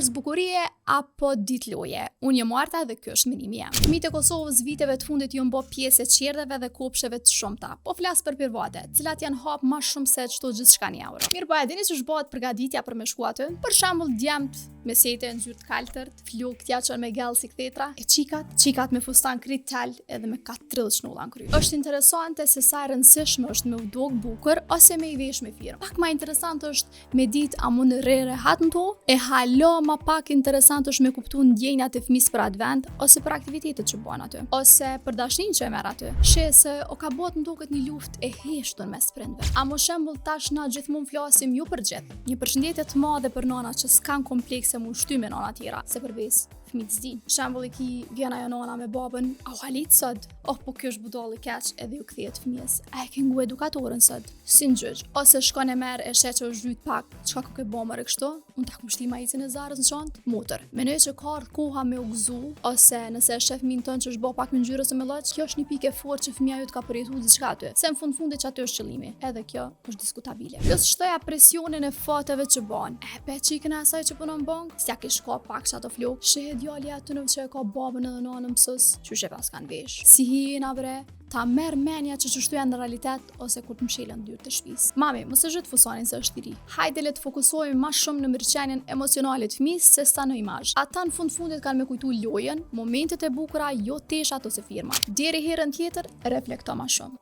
Dorës bukurie apo ditë loje? Unë jam Marta dhe ky është menimi jam. Fëmijët e Kosovës viteve të fundit janë bë pjesë e qerdheve dhe kopsheve të shumta. Po flas për private, të cilat janë hap më shumë se çdo gjithçka në euro. Mirë, po a dini ç'është bëhet përgatitja për me shku aty? Për shembull, djemt me sete në ngjyrë të kaltërt, flokët jaçën me gjallë si kthetra, e çikat me fustan krital edhe me 4 shnulla në kry. Është interesante se sa e rëndësishme është me u dog bukur ose me i vesh me firmë. Pak më interesant është me ditë a mund të rehat në to, e halo më pak interesant është me kuptu ndjenjat e fëmisë për atë vend ose për aktivitetet që bën aty, ose për dashnin që e merr aty. Sheh se o ka bot në duket një luftë e heshtun mes prindve. A më shembull tash na gjithmonë flasim ju për gjithë. Një përshëndetje të madhe për nana që s'kan komplekse mu shty me nana tjera, se përveç fëmijët s'din. Shembull i ki vjen ajo nana me babën, au halit sot. Oh, po ky është budalli keq, edhe ju kthehet fëmijës. A e ke ngu edukatorën sot? Si ngjyq? Ose shkon e merr e shet që është zhyt pak, çka ko ke bë më kështu? Unë ta kushti maicën e Zarës në çantë, motor. Menoj që ka ardhur koha me u gëzu, ose nëse e shef fëmin tën që është bë pak me ngjyrë ose me lloj, kjo është një pikë e fortë që fëmia jote ka përjetuar diçka aty. Se në fundit që aty është qëllimi. Edhe kjo është diskutabile. Plus shtoja presionin e fateve që bën. E pe çikën e asaj që punon bank, s'ja ke shko pak çato flok. Sheh djali aty në që ka babën edhe nanën mësues, çuçi pas kanë vesh. Si hina bre, ta merr menja që çështu janë në realitet ose kur të mshelen dyrë të shtëpisë. Mami, mos e zhyt fusonin se është i ri. Hajde le të fokusohemi më shumë në mirëqenien emocionale të fëmisë se sa në imazh. Ata në fundit kanë me kujtu lojën, momentet e bukura, jo teshat ose firma. Deri herën tjetër, reflekto më shumë.